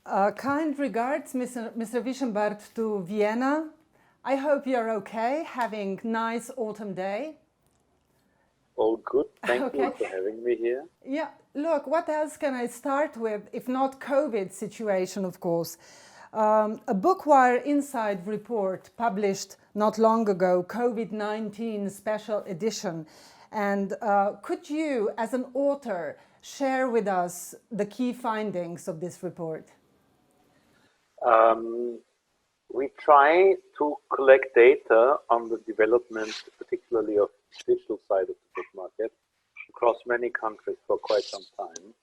Kind regards, Mr. Wischenbart to Vienna. I hope you're okay, having nice autumn day. All good. Thank you for having me here. Yeah, look, what else can I start with, if not COVID situation, of course. A Bookwire Inside report published not long ago, COVID-19 special edition. And could you, as an author, share with us the key findings of this report? We try to collect data on the development, particularly of the digital side of the book market, across many countries for quite some time.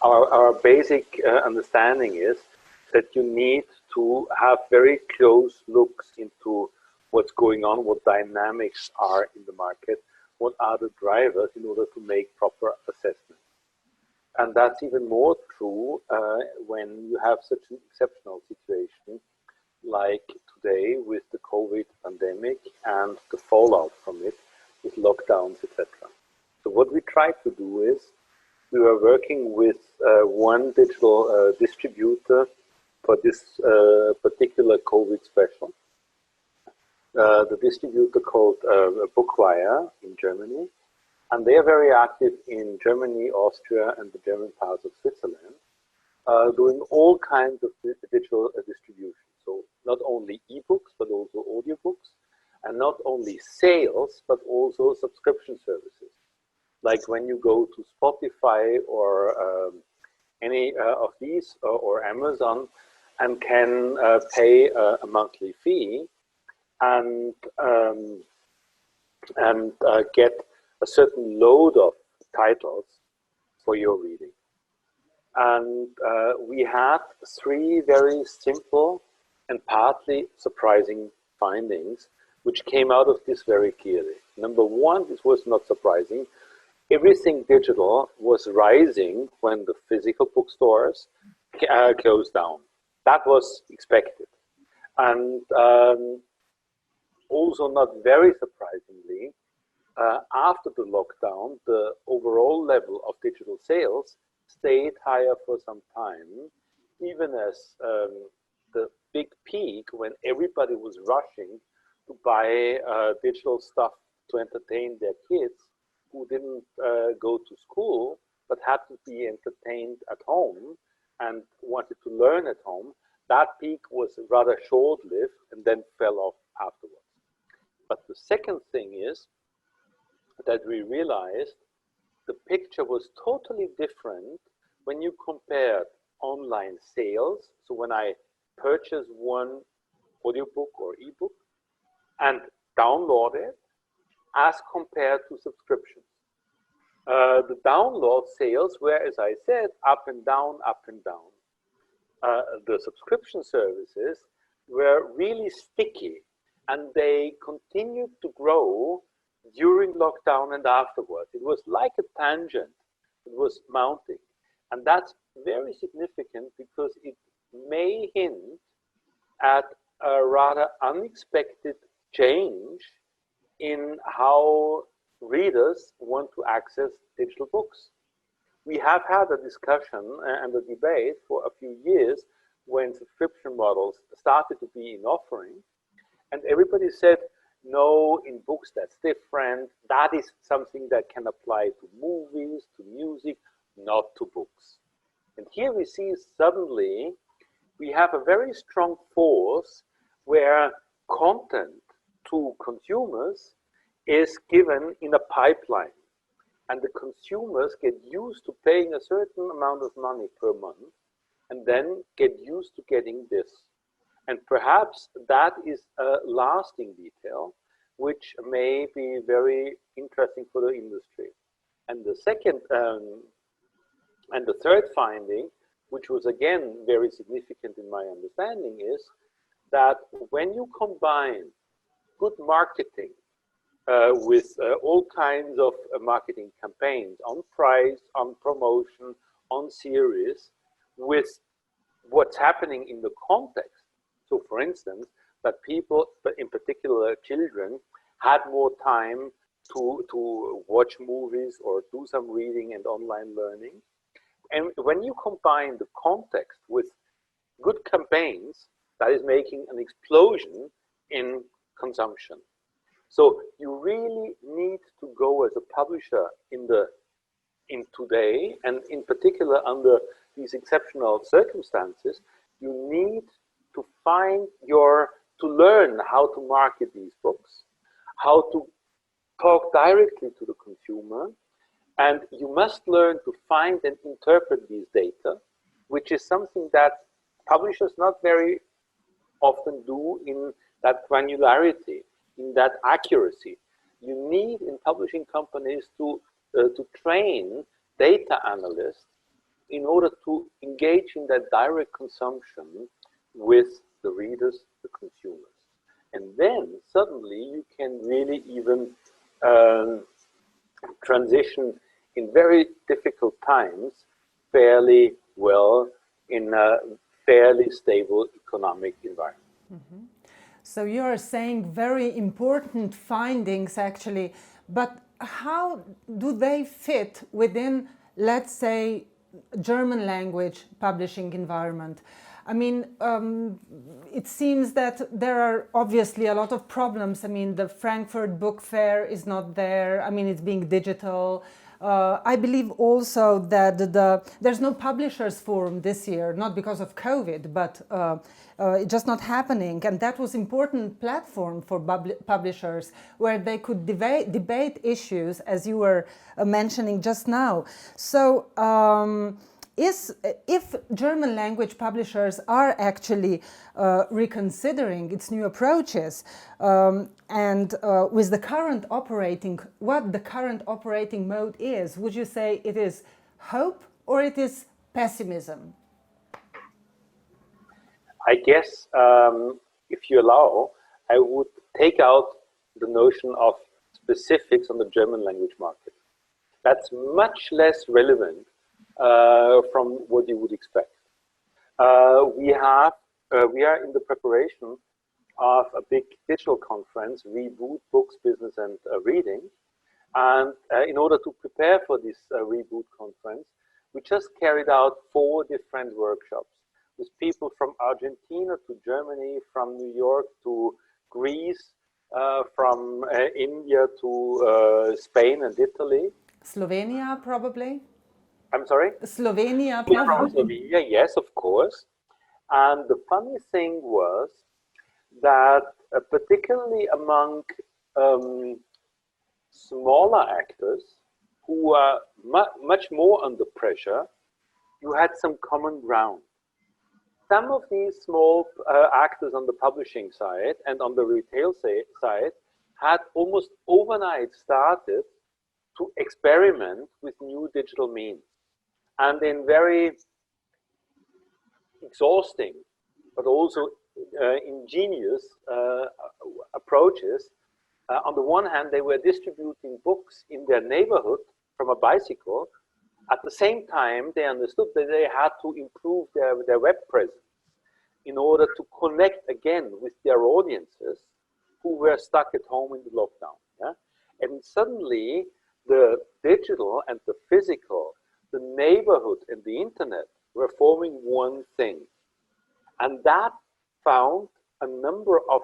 Our basic understanding is that you need to have very close looks into what's going on, what dynamics are in the market, what are the drivers in order to make proper assessments. And that's even more true when you have such an exceptional situation like today with the COVID pandemic and the fallout from it, with lockdowns, etc. So what we try to do is, we were working with one digital distributor for this particular COVID special. The distributor called Bookwire in Germany. And they are very active in Germany, Austria, and the German parts of Switzerland, doing all kinds of digital distribution. So not only ebooks, but also audiobooks, and not only sales, but also subscription services. Like when you go to Spotify or any of these, or Amazon, and can pay a monthly fee and get a certain load of titles for your reading. And we had three very simple and partly surprising findings, which came out of this very clearly. Number one, this was not surprising. Everything digital was rising when the physical bookstores closed down. That was expected. And also not very surprisingly, after the lockdown, the overall level of digital sales stayed higher for some time, even as the big peak when everybody was rushing to buy digital stuff to entertain their kids who didn't go to school but had to be entertained at home and wanted to learn at home. That peak was rather short-lived and then fell off afterwards. But the second thing is that we realized the picture was totally different when you compared online sales. So when I purchase one audiobook or ebook and download it, as compared to subscriptions. The download sales were, as I said, up and down, up and down. The subscription services were really sticky, and they continued to grow during lockdown and afterwards. It was like a tangent. It was mounting. And that's very significant because it may hint at a rather unexpected change in how readers want to access digital books. We have had a discussion and a debate for a few years when subscription models started to be in offering, and everybody said, no, in books that's different. That is something that can apply to movies, to music, not to books. And here we see suddenly we have a very strong force where content to consumers is given in a pipeline. And the consumers get used to paying a certain amount of money per month and then get used to getting this. And perhaps that is a lasting detail, which may be very interesting for the industry. And the second, and the third finding, which was again very significant in my understanding, is that when you combine good marketing with all kinds of marketing campaigns on price, on promotion, on series, with what's happening in the context. So for instance, that people, but in particular children, had more time to watch movies or do some reading and online learning. And when you combine the context with good campaigns, that is making an explosion in consumption. So you really need to go as a publisher in today, and in particular under these exceptional circumstances, you need to to learn how to market these books, how to talk directly to the consumer, and you must learn to find and interpret these data, which is something that publishers not very often do in that granularity, in that accuracy. You need in publishing companies to train data analysts in order to engage in that direct consumption with the readers, the consumers. And then suddenly you can really even transition in very difficult times fairly well in a fairly stable economic environment. Mm-hmm. So you are saying very important findings actually, but how do they fit within, let's say, German language publishing environment? I mean, it seems that there are obviously a lot of problems. I mean, the Frankfurt Book Fair is not there. I mean, it's being digital. I believe also that there's no publishers forum this year, not because of COVID, but it's just not happening. And that was important platform for publishers where they could debate issues, as you were mentioning just now. So if German language publishers are actually reconsidering its new approaches and with the current what the current operating mode is, would you say it is hope or it is pessimism? I guess, if you allow, I would take out the notion of specifics on the German language market. That's much less relevant from what you would expect. We are in the preparation of a big digital conference, Reboot Books, Business and Reading. And in order to prepare for this Reboot conference, we just carried out 4 different workshops with people from Argentina to Germany, from New York to Greece, from India to Spain and Italy. Slovenia, probably? I'm sorry? Slovenia, From probably. Slovenia, yes, of course. And the funny thing was that particularly among smaller actors who are much more under pressure, you had some common ground. Some of these small actors on the publishing side and on the retail side had almost overnight started to experiment with new digital means. And in very exhausting, but also ingenious approaches. On the one hand, they were distributing books in their neighborhood from a bicycle. At the same time, they understood that they had to improve their web presence in order to connect again with their audiences who were stuck at home in the lockdown. Yeah? And suddenly, the digital and the physical, the neighborhood and the internet were forming one thing. And that found a number of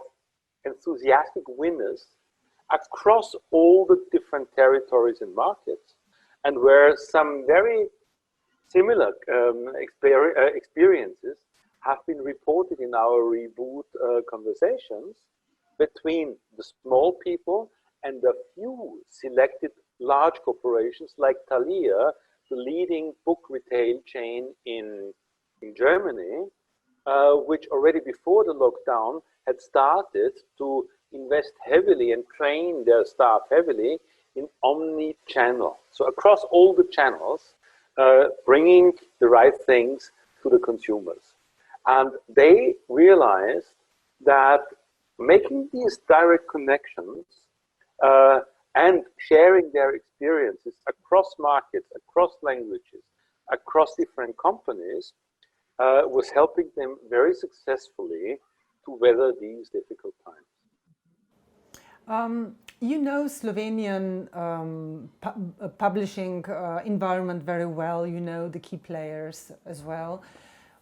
enthusiastic winners across all the different territories and markets, and where some very similar experiences have been reported in our Reboot conversations between the small people and the few selected large corporations like Thalia, the leading book retail chain in Germany, which already before the lockdown had started to invest heavily and train their staff heavily in omni-channel. So across all the channels, bringing the right things to the consumers. And they realized that making these direct connections and sharing their experiences across markets, across languages, across different companies was helping them very successfully to weather these difficult times. You know Slovenian publishing environment very well. You know the key players as well.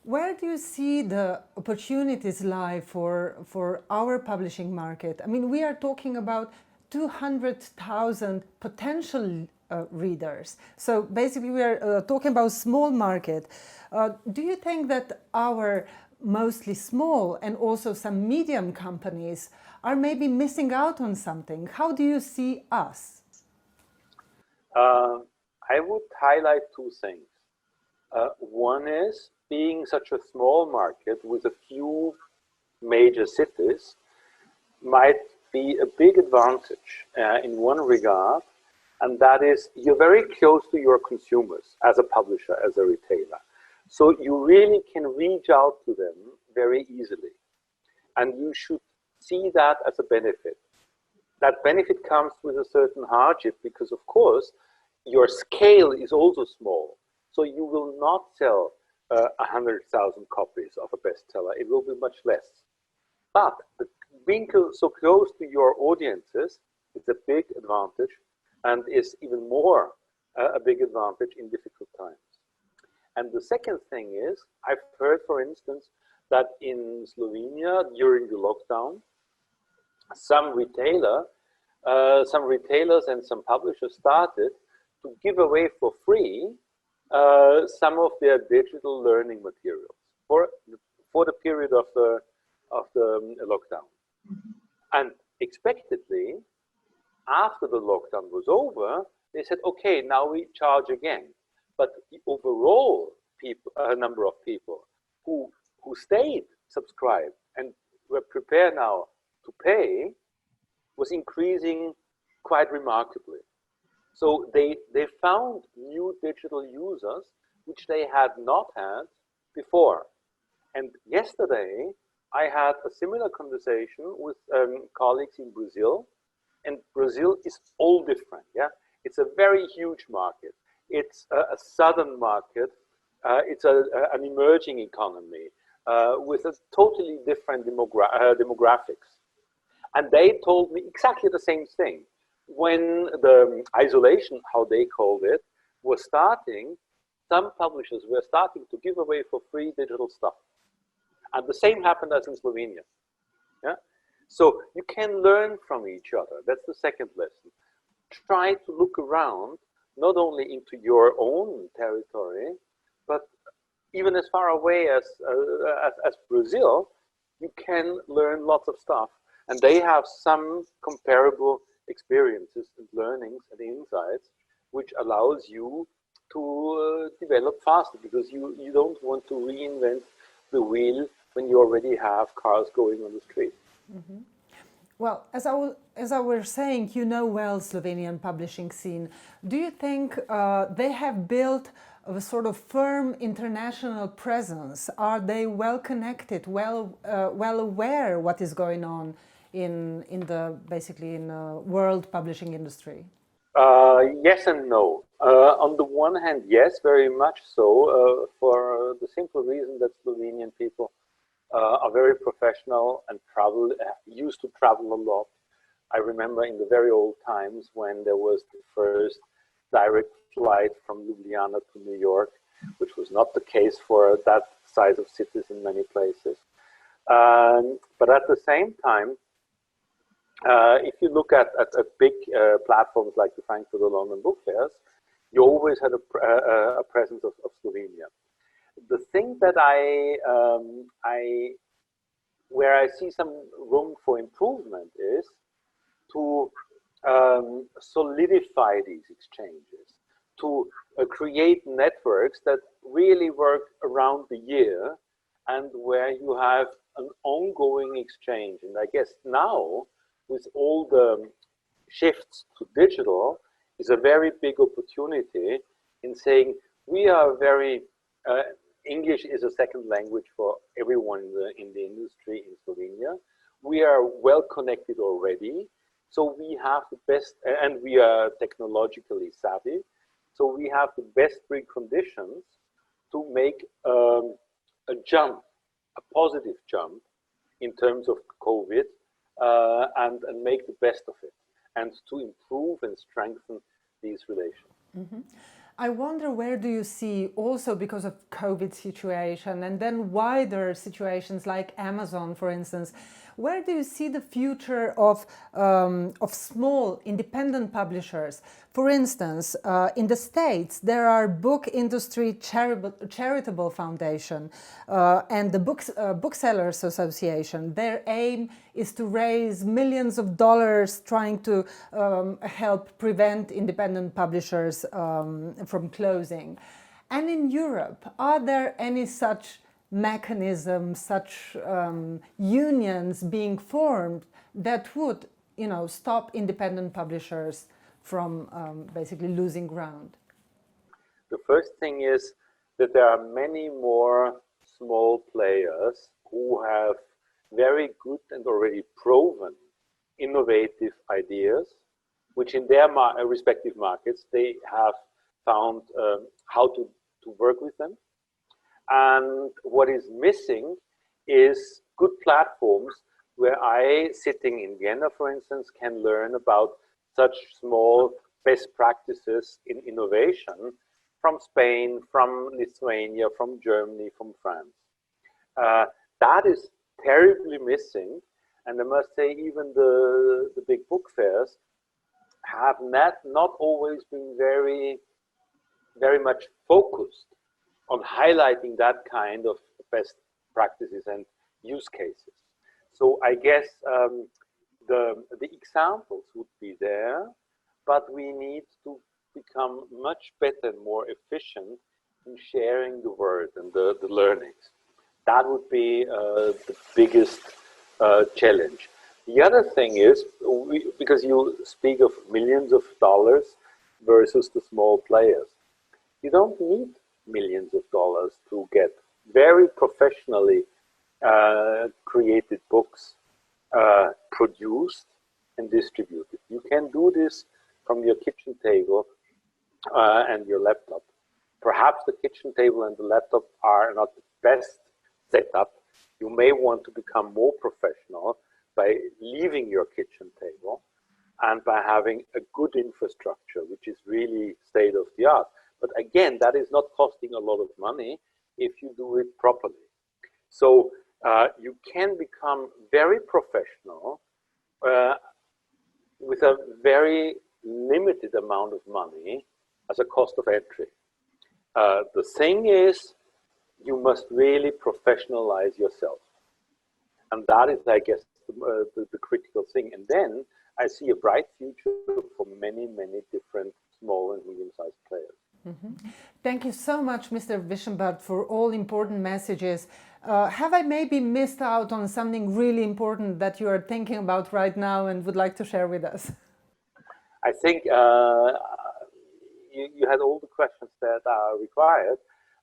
Where do you see the opportunities lie for our publishing market? I mean, we are talking about 200,000 potential readers. So basically we are talking about small market. Do you think that our mostly small and also some medium companies are maybe missing out on something? How do you see us? I would highlight two things. One is being such a small market with a few major cities might be a big advantage in one regard, and that is you're very close to your consumers as a publisher, as a retailer. So you really can reach out to them very easily, and you should see that as a benefit. That benefit comes with a certain hardship because, of course, your scale is also small. So you will not sell 100,000 copies of a bestseller. It will be much less. But being so close to your audiences is a big advantage and is even more a big advantage in difficult times. And the second thing is, I've heard, for instance, that in Slovenia during the lockdown, some retailers and some publishers started to give away for free some of their digital learning materials for the period of the lockdown. And expectedly, after the lockdown was over, they said, okay, now we charge again. But the overall number of people who stayed subscribed and were prepared now to pay was increasing quite remarkably. So they found new digital users which they had not had before. And yesterday I had a similar conversation with colleagues in Brazil, and Brazil is all different. Yeah, it's a very huge market. It's a southern market. It's an emerging economy with a totally different demographics. And they told me exactly the same thing. When the isolation, how they called it, was starting, some publishers were starting to give away for free digital stuff. And the same happened as in Slovenia. Yeah? So you can learn from each other. That's the second lesson. Try to look around, not only into your own territory, but even as far away as Brazil, you can learn lots of stuff. And they have some comparable experiences and learnings and insights, which allows you to develop faster, because you don't want to reinvent the wheel when you already have cars going on the street. Mm-hmm. Well, as I was saying, you know well Slovenian publishing scene. Do you think they have built a sort of firm international presence? Are they well connected, well aware what is going on in the world publishing industry? Yes and no. On the one hand, yes, very much so, for the simple reason that Slovenian people are very professional and used to travel a lot. I remember in the very old times when there was the first direct flight from Ljubljana to New York, which was not the case for that size of cities in many places. But at the same time, if you look at big platforms like the Frankfurt or London book fairs, you always had a presence of Slovenia. The thing that where I see some room for improvement is to solidify these exchanges, to create networks that really work around the year and where you have an ongoing exchange. And I guess now, with all the shifts to digital, is a very big opportunity in saying we are very, English is a second language for everyone in the industry in Slovenia. We are well connected already, so we have the best, and we are technologically savvy, so we have the best preconditions to make a jump, a positive jump in terms of COVID, and make the best of it. and to improve and strengthen these relations. Mm-hmm. I wonder, where do you see, also because of COVID situation and then wider situations like Amazon, for instance, where do you see the future of small independent publishers? For instance, in the States, there are Book Industry Charitable Foundation and the Booksellers Association. Their aim is to raise millions of dollars trying to help prevent independent publishers from closing. And in Europe, are there any such mechanisms, such unions being formed that would, stop independent publishers from basically losing ground? The first thing is that there are many more small players who have very good and already proven innovative ideas, which in their respective markets, they have found how to work with them. And what is missing is good platforms where I, sitting in Vienna, for instance, can learn about such small best practices in innovation from Spain, from Lithuania, from Germany, from France. That is terribly missing. And I must say, even the big book fairs have not always been very much focused on highlighting that kind of best practices and use cases. So I guess the examples would be there, but we need to become much better and more efficient in sharing the word and the learnings. That would be the biggest challenge. The other thing is, because you speak of millions of dollars versus the small players, you don't need millions of dollars to get very professionally created books produced and distributed. You can do this from your kitchen table and your laptop. Perhaps the kitchen table and the laptop are not the best setup. You may want to become more professional by leaving your kitchen table and by having a good infrastructure, which is really state of the art. But again, that is not costing a lot of money if you do it properly. So you can become very professional with a very limited amount of money as a cost of entry. The thing is, you must really professionalize yourself. And that is, I guess, the critical thing. And then I see a bright future for many, many different small and medium-sized players. Mm-hmm. Thank you so much, Mr. Wischenbart, for all important messages. Have I maybe missed out on something really important that you are thinking about right now and would like to share with us? I think you had all the questions that are required.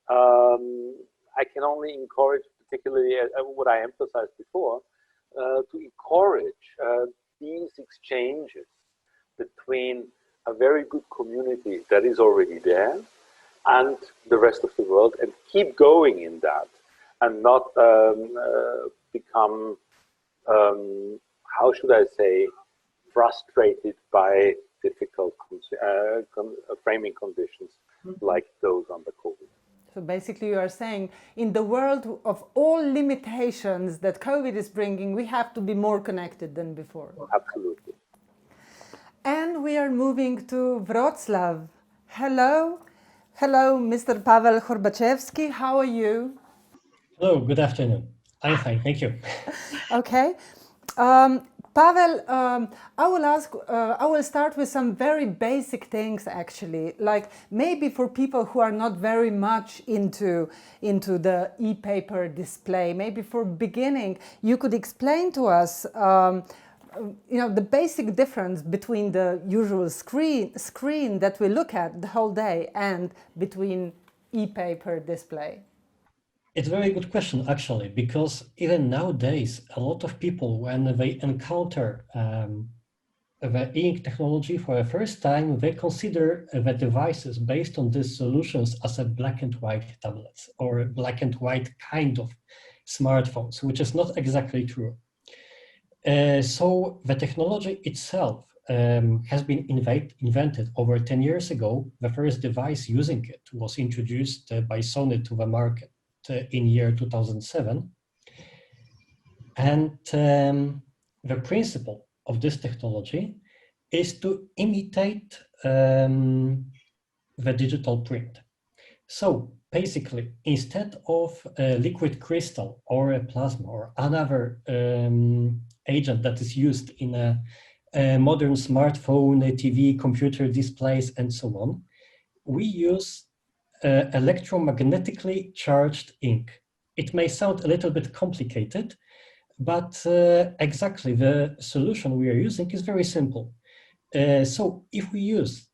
I can only encourage, particularly what I emphasized before, to encourage these exchanges between a very good community that is already there and the rest of the world, and keep going in that, and not become, how should I say, frustrated by difficult framing conditions like those under COVID. So basically you are saying, in the world of all limitations that COVID is bringing, we have to be more connected than before. Absolutely. And we are moving to Wrocław. Hello. Hello, Mr. Pavel Gorbachevsky. How are you? Hello, good afternoon. I'm fine, thank you. Okay. Pavel, I will start with some very basic things, actually, like maybe for people who are not very much into the e-paper display, maybe for beginning, you could explain to us the basic difference between the usual screen that we look at the whole day and between e-paper display. It's a very good question, actually, because even nowadays, a lot of people, when they encounter the ink technology for the first time, they consider the devices based on these solutions as a black and white tablets or black and white kind of smartphones, which is not exactly true. So the technology itself has been invented over 10 years ago. The first device using it was introduced by Sony to the market in year 2007. And the principle of this technology is to imitate the digital print. So basically, instead of a liquid crystal or a plasma or another agent that is used in a modern smartphone, a TV, computer displays, and so on, we use electromagnetically charged ink. It may sound a little bit complicated, but exactly the solution we are using is very simple. So if we use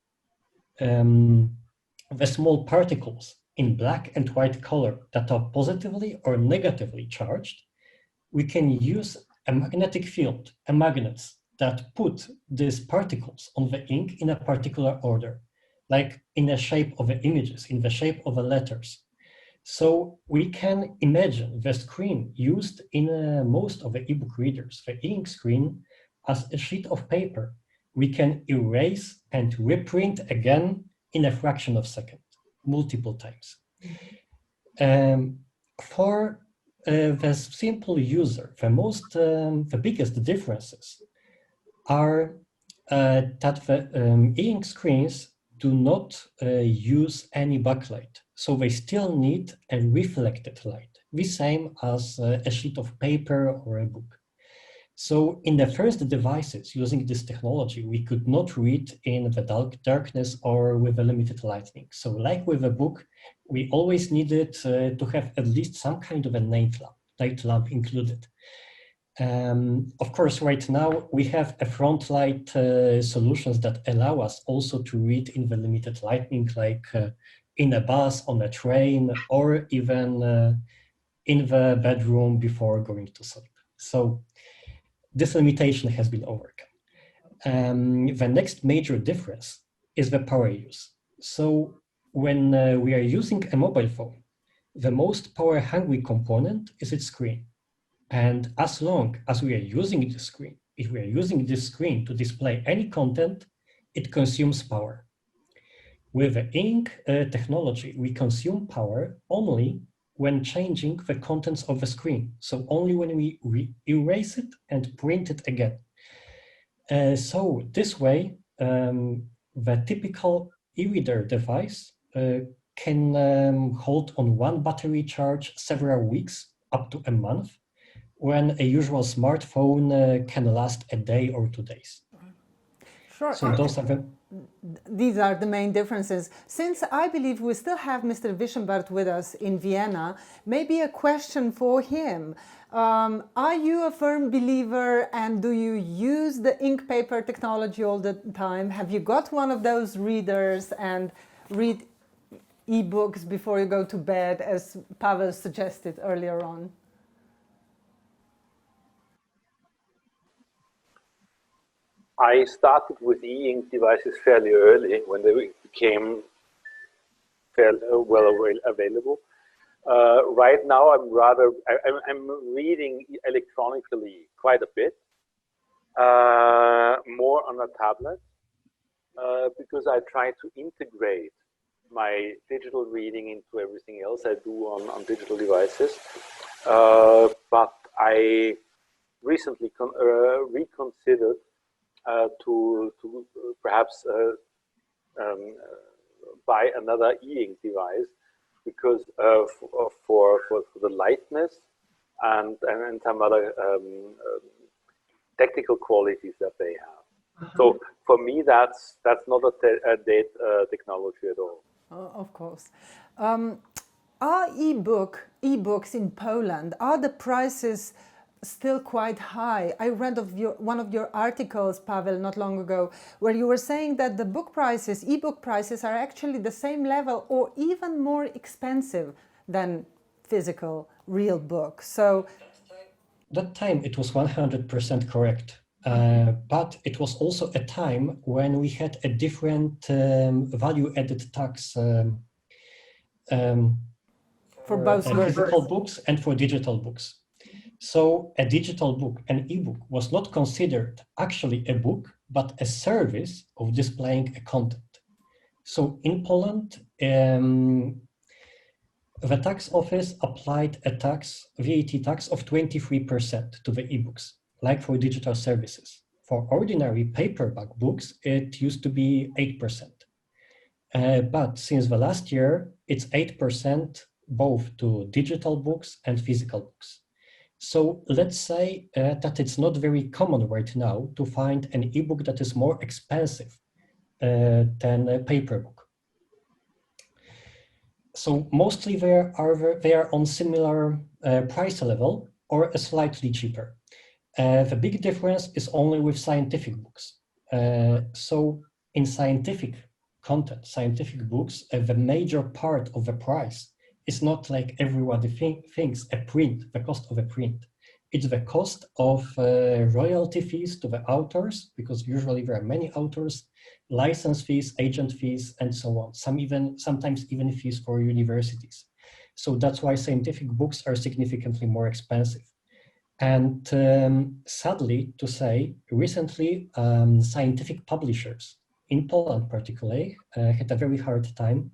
the small particles in black and white color that are positively or negatively charged, we can use a magnetic field, a magnets that put these particles on the ink in a particular order, like in the shape of the images, in the shape of the letters. So we can imagine the screen used in most of the ebook readers, the ink screen, as a sheet of paper we can erase and reprint again in a fraction of a second, multiple times. For the simple user, the biggest differences are that the ink screens do not use any backlight. So they still need a reflected light, the same as a sheet of paper or a book. So in the first devices using this technology, we could not read in the darkness or with a limited lighting. So like with a book, we always needed to have at least some kind of a night lamp included. Of course, right now we have a front light solutions that allow us also to read in the limited lighting, like in a bus, on a train, or even in the bedroom before going to sleep. So this limitation has been overcome. The next major difference is the power use. So when we are using a mobile phone, the most power-hungry component is its screen. And as long as we are using the screen, if we are using this screen to display any content, it consumes power. With the ink technology, we consume power only when changing the contents of the screen. So only when we erase it and print it again. So this way, the typical e-reader device can hold on one battery charge several weeks, up to a month, when a usual smartphone can last a day or 2 days. Sure. So these are the main differences. Since I believe we still have Mr. Wischenbart with us in Vienna, maybe a question for him. Are you a firm believer and do you use the ink paper technology all the time? Have you got one of those readers and read e-books before you go to bed, as Pavel suggested earlier on? I started with e-ink devices fairly early when they became fairly well available. Right now, I'm reading electronically quite a bit, more on a tablet, because I try to integrate my digital reading into everything else I do on digital devices. But I recently reconsidered to perhaps buy another e-ink device, because for the lightness and some other technical qualities that they have. So for me, that's not a dead technology at all. Of course. Are e-books in Poland, are the prices still quite high? I read of one of your articles, Pavel, not long ago, where you were saying that the book prices, e-book prices, are actually the same level or even more expensive than physical, real books. So that time it was 100% correct. But it was also a time when we had a different value-added tax for both physical books and for digital books. So a digital book, an e-book, was not considered actually a book but a service of displaying a content. So in Poland, the tax office applied a tax, VAT tax of 23% to the ebooks, like for digital services. For ordinary paperback books, it used to be 8%. But since the last year, it's 8% both to digital books and physical books. So let's say that it's not very common right now to find an ebook that is more expensive than a paper book. So mostly they are on similar price level or slightly cheaper. The big difference is only with scientific books. So in scientific content, scientific books, the major part of the price is not like everybody thinks a print, the cost of a print. It's the cost of royalty fees to the authors, because usually there are many authors, license fees, agent fees, and so on. Sometimes even fees for universities. So that's why scientific books are significantly more expensive. And sadly to say, recently scientific publishers in Poland particularly had a very hard time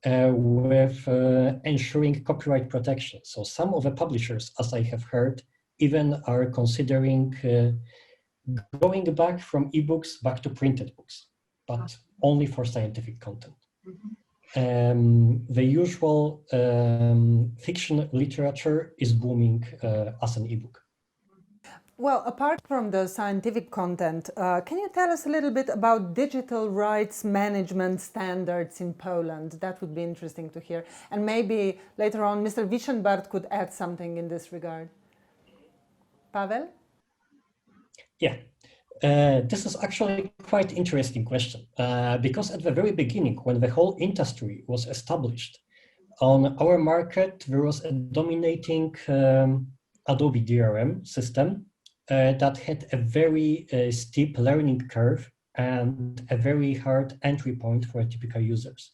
with ensuring copyright protection. So some of the publishers, as I have heard, even are considering going back from ebooks back to printed books, but only for scientific content. The usual fiction literature is booming as an ebook. Well, apart from the scientific content, can you tell us a little bit about digital rights management standards in Poland? That would be interesting to hear. And maybe later on, Mr. Wiszenbart could add something in this regard. Pavel? Yeah, this is actually quite interesting question because at the very beginning, when the whole industry was established, on our market, there was a dominating Adobe DRM system that had a very steep learning curve and a very hard entry point for typical users.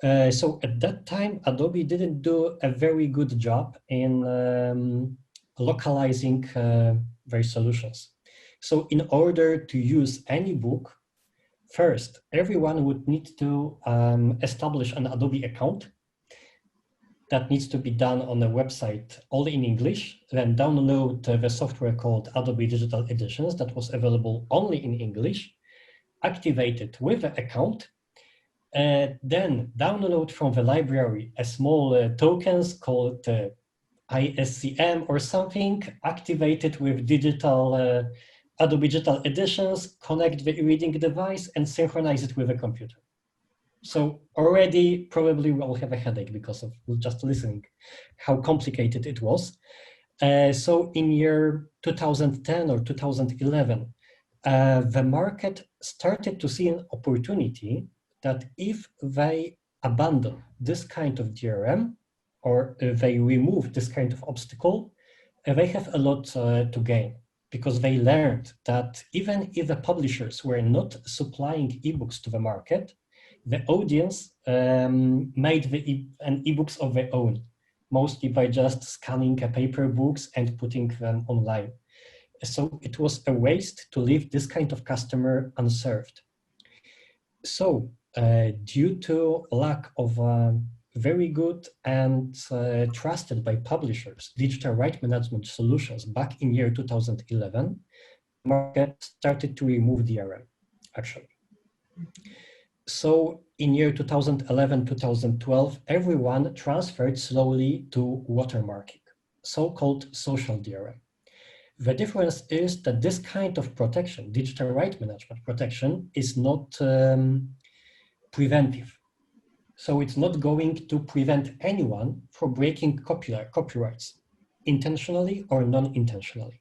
So at that time, Adobe didn't do a very good job in localizing their solutions. So in order to use any book, first, everyone would need to establish an Adobe account. That needs to be done on a website all in English, then download the software called Adobe Digital Editions that was available only in English, activate it with the account, then download from the library a small tokens called ISCM or something, activate it with digital Adobe Digital Editions, connect the e-reading device and synchronize it with a computer. So already probably we'll have a headache because of just listening how complicated it was. So in year 2010 or 2011, the market started to see an opportunity that if they abandon this kind of DRM or they remove this kind of obstacle, they have a lot to gain, because they learned that even if the publishers were not supplying ebooks to the market, the audience made an ebooks of their own, mostly by just scanning paper books and putting them online. So it was a waste to leave this kind of customer unserved. So due to lack of very good and trusted by publishers digital right management solutions back in year 2011, the market started to remove DRM, actually. So in year 2011-2012, everyone transferred slowly to watermarking, so-called social DRM. The difference is that this kind of protection, digital right management protection, is not preventive. So it's not going to prevent anyone from breaking copyrights, intentionally or non-intentionally.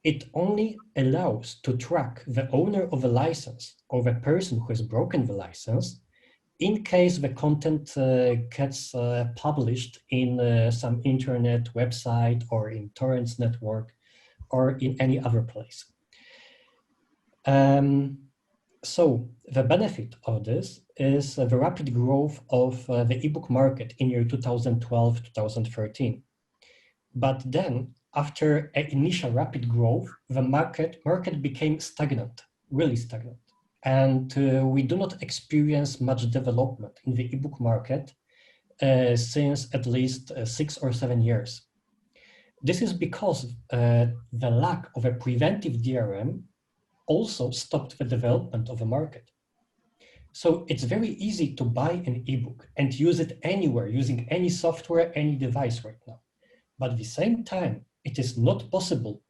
It only allows to track the owner of a license or the person who has broken the license in case the content gets published in some internet website or in torrents network or in any other place. So the benefit of this is the rapid growth of the ebook market in year 2012-2013. But then after an initial rapid growth, the market became stagnant, really stagnant. And we do not experience much development in the ebook market since at least 6 or 7 years. This is because the lack of a preventive DRM also stopped the development of the market. So it's very easy to buy an ebook and use it anywhere, using any software, any device right now. But at the same time, it is not possible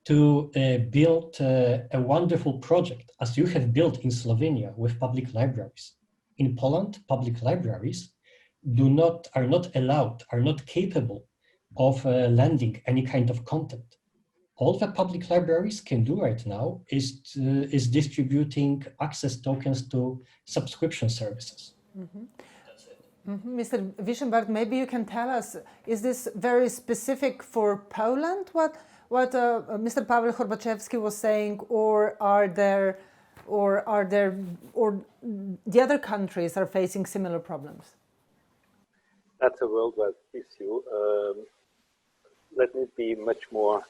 to build a wonderful project as you have built in Slovenia with public libraries. In Poland, public libraries are not allowed, are not capable of lending any kind of content. All the public libraries can do right now is distributing access tokens to subscription services. Mm-hmm. That's it. Mm-hmm. Mr. Wissenbart, maybe you can tell us, is this very specific for Poland, what Mr. Pavel Gorbachevsky was saying, or the other countries are facing similar problems? That's a worldwide issue. Let me be much more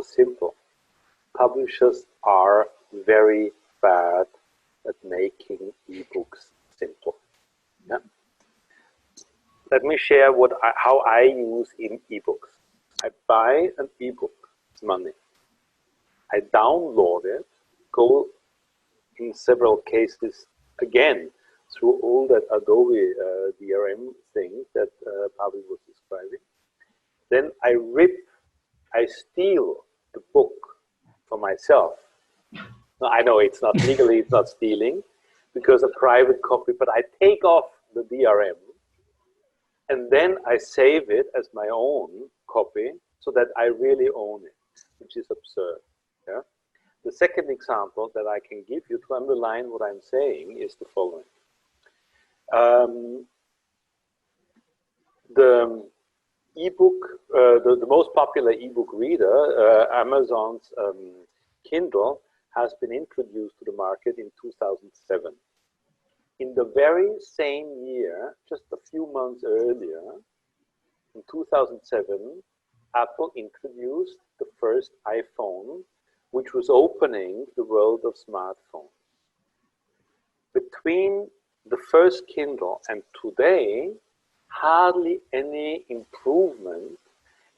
simple. Publishers are very bad at making ebooks simple. Yeah? Let me share how I use ebooks. I buy an ebook, it's money. I download it, go in several cases again through all that Adobe DRM thing that Pavel was describing. Then I steal the book for myself. Now, I know it's not legally, it's not stealing, because a private copy, but I take off the DRM and then I save it as my own copy so that I really own it, which is absurd. Yeah? The second example that I can give you to underline what I'm saying is the following. The ebook, the most popular ebook reader, Amazon's Kindle, has been introduced to the market in 2007. In the very same year, just a few months earlier, in 2007, Apple introduced the first iPhone, which was opening the world of smartphones. Between the first Kindle and today, hardly any improvement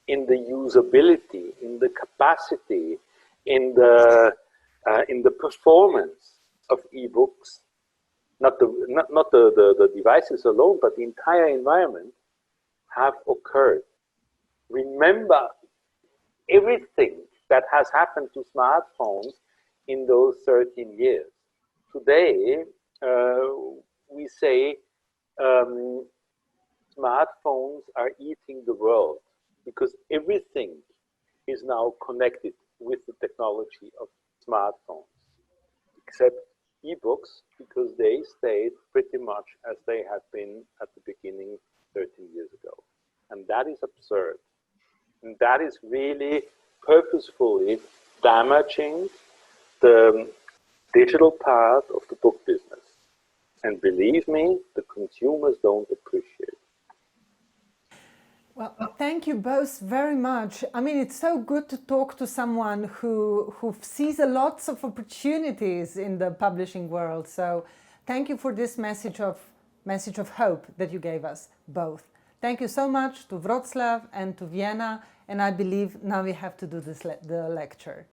in the usability, in the capacity, in the performance of ebooks, not the devices alone, but the entire environment, have occurred. Remember everything that has happened to smartphones in those 13 years. Today, we say smartphones are eating the world because everything is now connected with the technology of smartphones, except ebooks, because they stayed pretty much as they had been at the beginning 13 years ago. And that is absurd. And that is really purposefully damaging the digital part of the book business. And believe me, the consumers don't appreciate it. Well, thank you both very much. I mean, it's so good to talk to someone who sees a lots of opportunities in the publishing world. So thank you for this message of hope that you gave us both. Thank you so much to Wrocław and to Vienna. And I believe now we have to do the lecture.